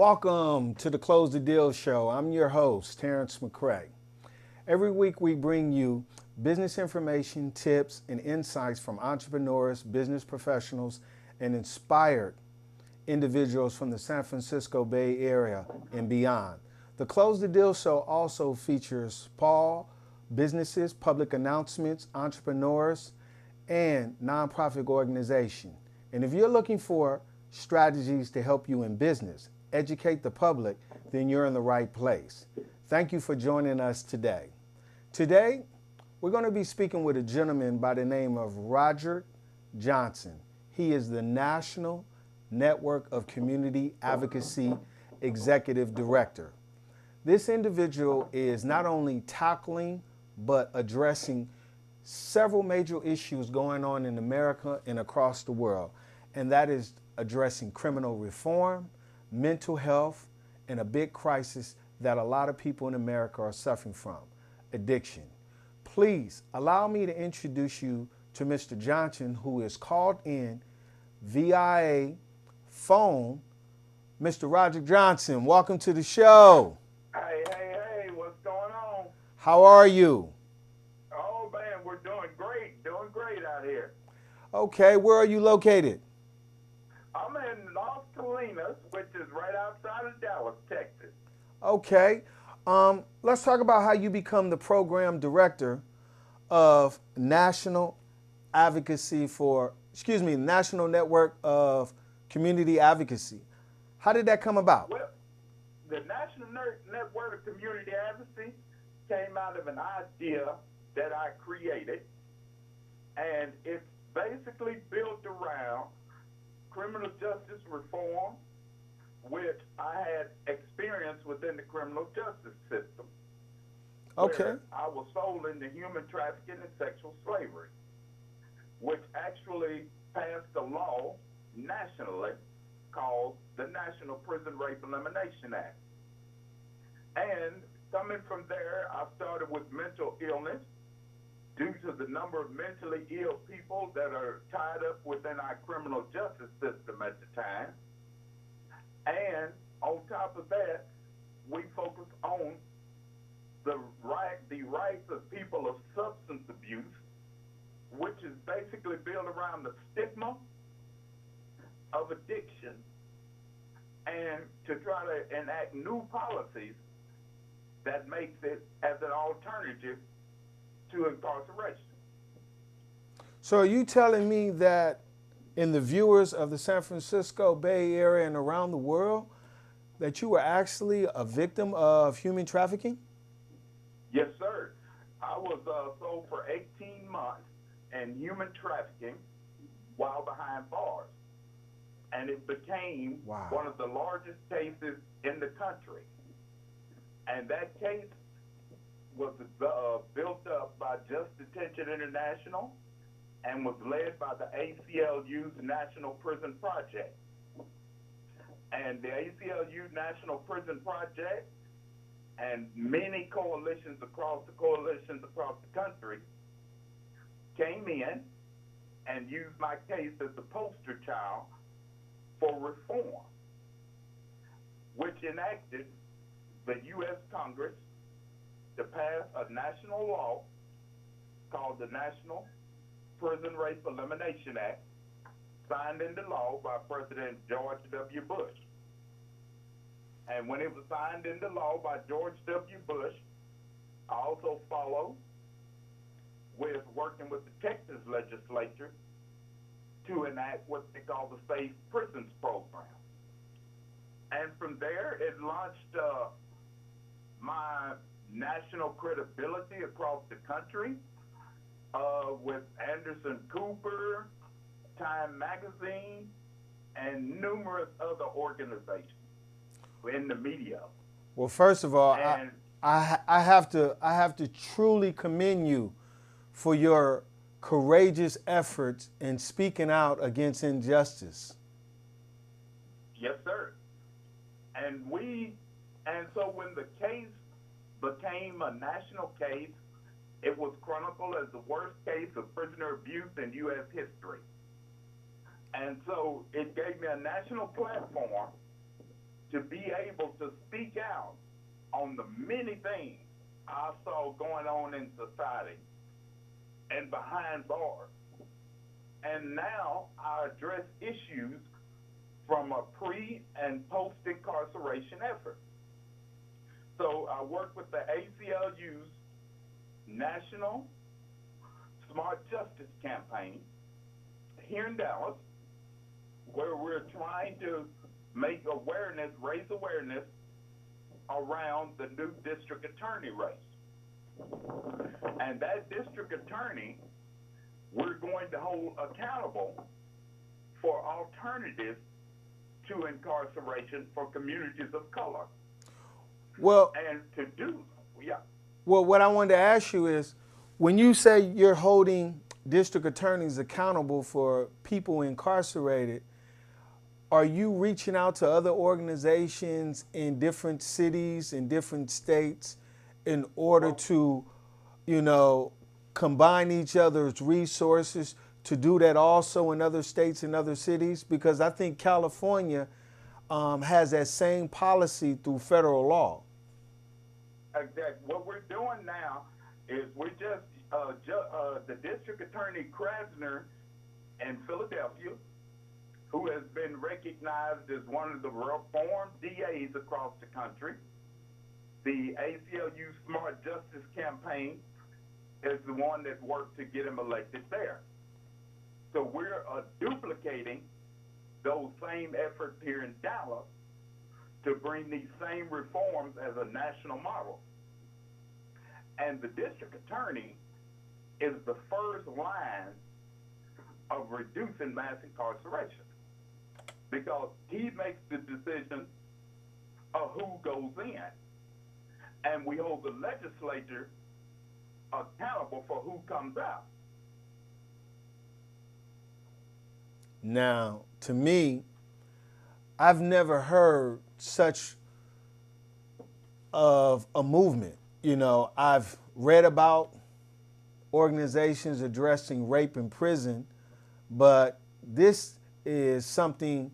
Welcome to the Close the Deal Show. I'm your host, Terrence McCray. Every week we bring you business information, tips, and insights from entrepreneurs, business professionals, and inspired individuals from the San Francisco Bay Area and beyond. The Close the Deal Show also features businesses, public announcements, entrepreneurs, and nonprofit organizations. And if you're looking for strategies to help you in business, educate the public, then you're in the right place. Thank you for joining us today. Today, we're going to be speaking with a gentleman by the name of Roderick Johnson. He is the National Network of Community Advocacy Executive Director. This individual is not only tackling, but addressing several major issues going on in America and across the world, and that is addressing criminal reform, mental health, and a big crisis that a lot of people in America are suffering from, addiction. Please allow me to introduce you to Mr. Johnson, who is called in via phone. Mr. Roderick Johnson, welcome to the show. Hey, what's going on? How are you? Oh man, we're doing great out here. Okay, where are you located? I'm in Las Colinas, which is right outside of Dallas, Texas. Okay, let's talk about how you become the program director of National Network of Community Advocacy. How did that come about? Well, the National Network of Community Advocacy came out of an idea that I created, and it's basically built around criminal justice reform, which I had experience within the criminal justice system. Okay. I was sold into human trafficking and sexual slavery, which actually passed a law nationally called the National Prison Rape Elimination Act. And coming from there, I started with mental illness due to the number of mentally ill people that are tied up within our criminal justice system at the time. And on top of that, we focus on the rights of people of substance abuse, which is basically built around the stigma of addiction, and to try to enact new policies that makes it as an alternative to incarceration. So are you telling me that in the viewers of the San Francisco Bay Area and around the world, that you were actually a victim of human trafficking? Yes, sir. I was sold for 18 months in human trafficking while behind bars. And it became one of the largest cases in the country. And that case was built up by Just Detention International and was led by the ACLU's National Prison Project. And the ACLU National Prison Project and many coalitions across the country came in and used my case as the poster child for reform, which enacted the U.S. Congress to pass a national law called the National Prison Rape Elimination Act, signed into law by President George W. Bush. And when it was signed into law by George W. Bush, I also followed with working with the Texas legislature to enact what they call the Safe Prisons Program. And from there, it launched my national credibility across the country with Anderson Cooper, Time Magazine, and numerous other organizations in the media. Well, first of all, I have to truly commend you for your courageous efforts in speaking out against injustice. Yes, sir. And so when the case became a national case, it was chronicled as the worst case of prisoner abuse in U.S. history. And so it gave me a national platform to be able to speak out on the many things I saw going on in society and behind bars. And now I address issues from a pre and post incarceration effort. So I work with the ACLU's National Smart Justice Campaign here in Dallas, where we're trying to make awareness, raise awareness around the new district attorney race. And that district attorney, we're going to hold accountable for alternatives to incarceration for communities of color. Well, and to do, yeah. Well, what I wanted to ask you is, when you say you're holding district attorneys accountable for people incarcerated, are you reaching out to other organizations in different cities, in different states, in order to, combine each other's resources to do that also in other states and other cities? Because I think California has that same policy through federal law. What we're doing now is we're just, the district attorney Krasner in Philadelphia, who has been recognized as one of the reformed DAs across the country. The ACLU Smart Justice Campaign is the one that worked to get him elected there. So we're duplicating those same efforts here in Dallas to bring these same reforms as a national model. And the district attorney is the first line of reducing mass incarceration, because he makes the decision of who goes in. And we hold the legislature accountable for who comes out. Now, to me, I've never heard such of a movement. I've read about organizations addressing rape in prison, but this is something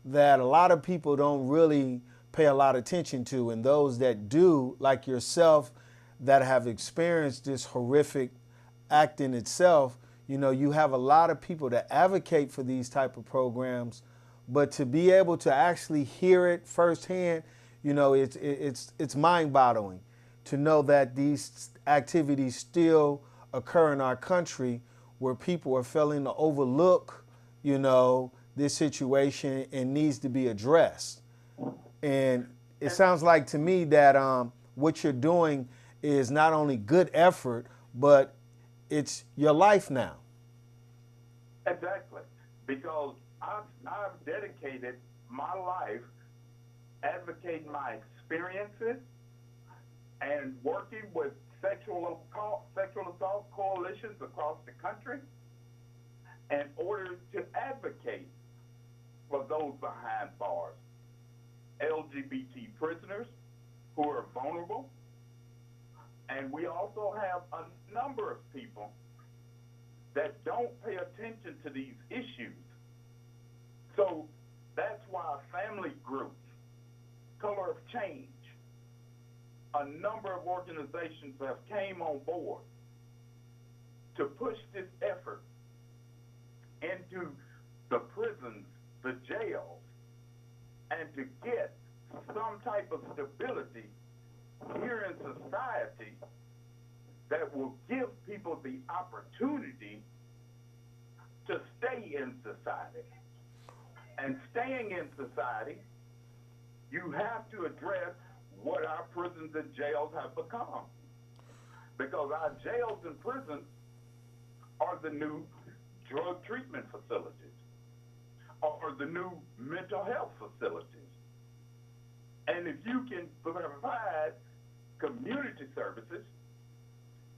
that a lot of people don't really pay a lot of attention to. And those that do, like yourself, that have experienced this horrific act in itself, you have a lot of people that advocate for these type of programs, but to be able to actually hear it firsthand, it's mind-boggling to know that these activities still occur in our country, where people are failing to overlook, this situation and needs to be addressed. And it sounds like to me that what you're doing is not only good effort, but it's your life now. Exactly, because I've dedicated my life advocating my experiences and working with sexual assault coalitions across the country in order to advocate for those behind bars, LGBT prisoners who are vulnerable. And we also have a number of people that don't pay attention to these issues. So that's why family groups, Color of Change, a number of organizations have came on board to push this effort into the prisons, the jails, and to get some type of stability here in society that will give people the opportunity to stay in society. And staying in society, you have to address what our prisons and jails have become. Because our jails and prisons are the new drug treatment facilities, or the new mental health facilities. And if you can provide community services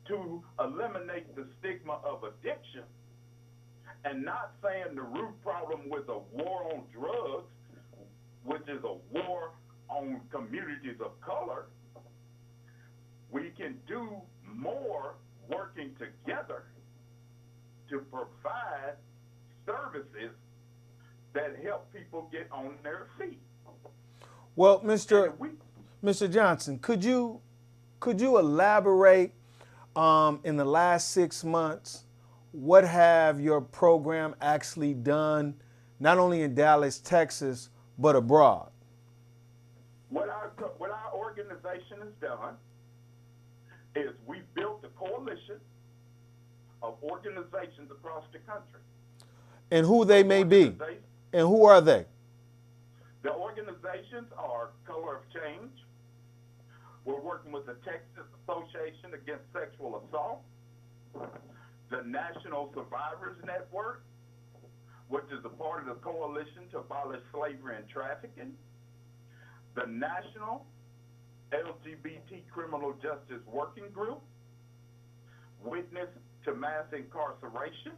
to eliminate the stigma of addiction, and not saying the root problem was a war on drugs, which is a war on communities of color, we can do more working together to provide services that help people get on their feet. Well, Mr. Johnson, could you elaborate in the last 6 months, what have your program actually done, not only in Dallas, Texas, but abroad? What our organization has done is we built a coalition of organizations across the country. And who they may be? And who are they? The organizations are Color of Change. We're working with the Texas Association Against Sexual Assault, the National Survivors Network, which is a part of the Coalition to Abolish Slavery and Trafficking, the National LGBT Criminal Justice Working Group, Witness to Mass Incarceration,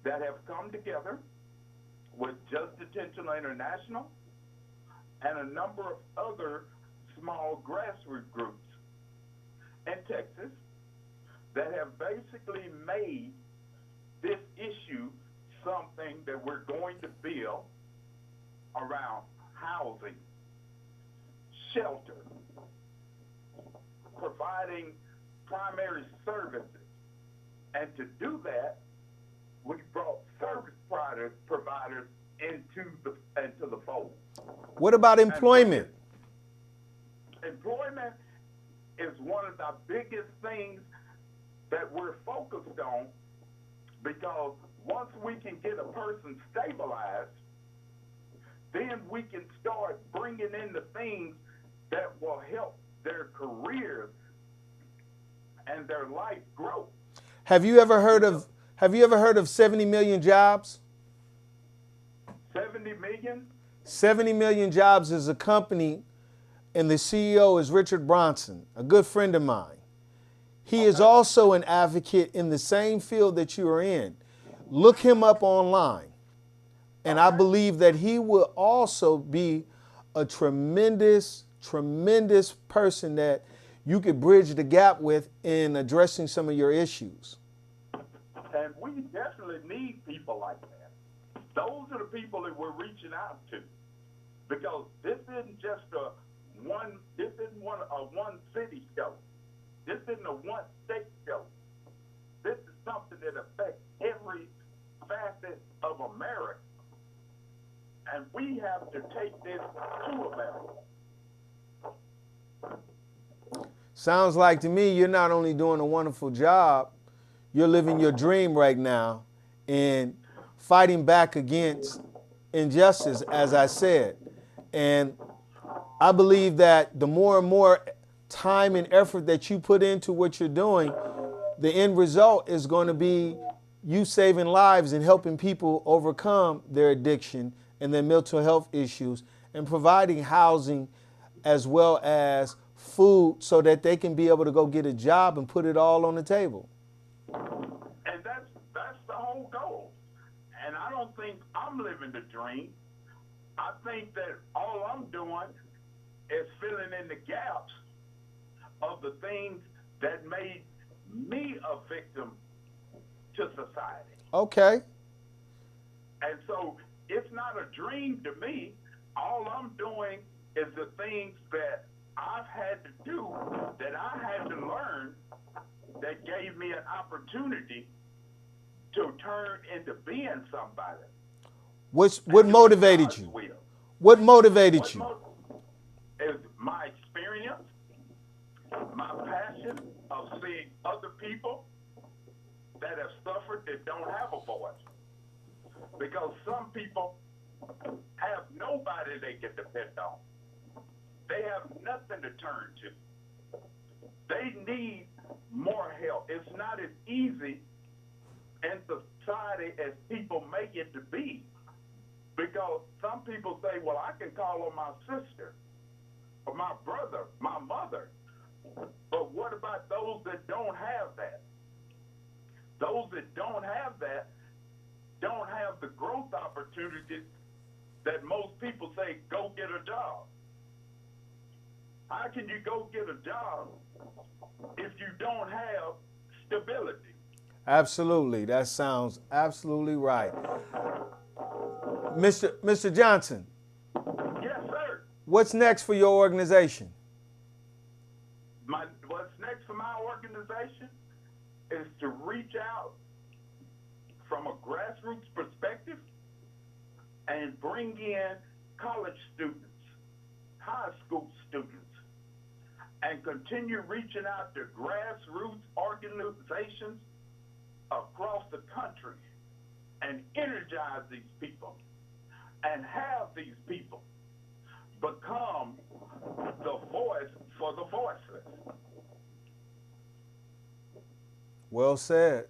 that have come together with Just Detention International and a number of other small grassroots groups in Texas that have basically made this issue something that we're going to build around housing, shelter, providing primary services. And to do that, we brought service providers into the fold. What about employment? Employment is one of the biggest things that we're focused on, because once we can get a person stabilized, then we can start bringing in the things that will help their careers and their life grow. Have you ever heard of 70 million jobs? 70 million? 70 million jobs is a company, and the CEO is Richard Johnson, a good friend of mine. He is also an advocate in the same field that you are in. Look him up online. And I believe that he will also be a tremendous, tremendous person that you could bridge the gap with in addressing some of your issues. And we definitely need people like that. Those are the people that we're reaching out to, because this isn't just a one city show. This isn't a one state show. This is something that affects every facet of America. And we have to take this to America. Sounds like to me you're not only doing a wonderful job, you're living your dream right now and fighting back against injustice, as I said. And I believe that the more and more time and effort that you put into what you're doing, the end result is going to be you saving lives and helping people overcome their addiction and their mental health issues, and providing housing as well as food so that they can be able to go get a job and put it all on the table. And that's the whole goal. And I don't think I'm living the dream. I think that all I'm doing is filling in the gaps of the things that made me a victim to society. Okay. And so it's not a dream to me. All I'm doing is the things that I've had to do, that I had to learn, that gave me an opportunity to turn into being somebody. What motivated you? What motivated you? Is my experience, my passion of seeing other people that have suffered that don't have a voice. Because some people have nobody they can depend on. They have nothing to turn to. They need more help. It's not as easy in society as people make it to be. Because some people say, well, I can call on my sister or my brother, my mother. But what about those that don't have that? Those that don't have that don't have the growth opportunities that most people say, go get a job. How can you go get a job if you don't have stability? Absolutely. That sounds absolutely right. Mr. Johnson. Yes, sir. What's next for your organization? What's next for my organization is to reach out from a grassroots perspective and bring in college students, high school students, and continue reaching out to grassroots organizations across the country and energize these people and have these people become the voice for the voiceless. Well said.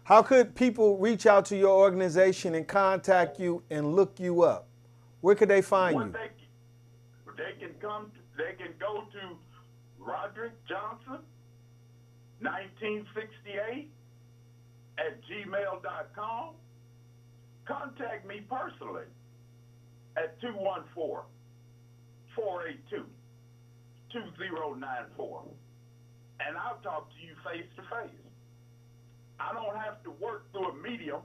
How could people reach out to your organization and contact you and look you up? Where could they find you? They can go to Roderick Johnson, 1968 at gmail.com. Contact me personally at 214-482-2094. And I'll talk to you face to face. I don't have to work through a medium.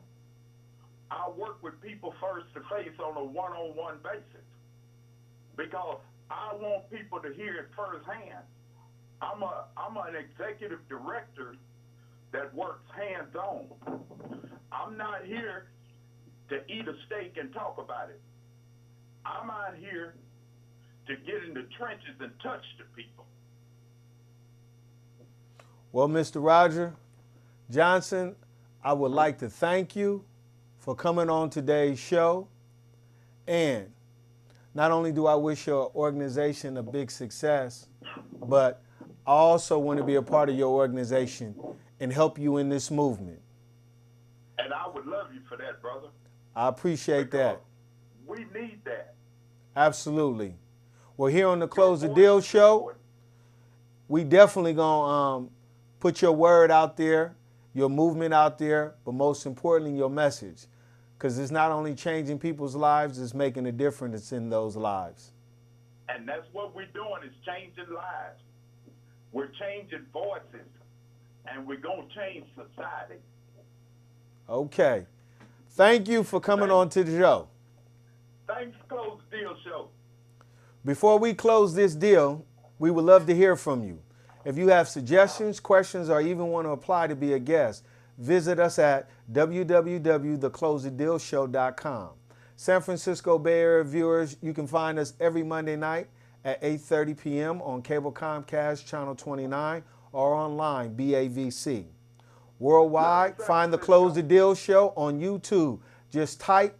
I work with people face to face on a one-on-one basis because I want people to hear it firsthand. I'm an executive director that works hands-on. I'm not here to eat a steak and talk about it. I'm out here to get in the trenches and touch the people. Well, Mr. Roger Johnson, I would like to thank you for coming on today's show. And not only do I wish your organization a big success, but I also want to be a part of your organization and help you in this movement. And I would love you for that, brother. I appreciate that. We need that. Absolutely. Well, here on the Close the Deal show, we definitely gonna put your word out there, your movement out there, but most importantly, your message. Because it's not only changing people's lives, it's making a difference in those lives. And that's what we're doing, is changing lives. We're changing voices, and we're going to change society. Okay. Thank you for coming on to the show. Thanks for Close the Deal show. Before we close this deal, we would love to hear from you. If you have suggestions, questions, or even want to apply to be a guest, visit us at www.theclosethedealshow.com. San Francisco Bay Area viewers, you can find us every Monday night at 8:30 p.m. on cable Comcast Channel 29 or online, BAVC. Worldwide, find the Close the Deal Show on YouTube. Just type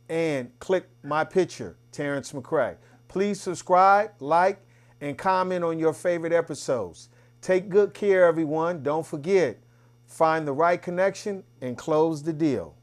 and click my picture, Terrence McCray. Please subscribe, like, and comment on your favorite episodes. Take good care, everyone. Don't forget, find the right connection and close the deal.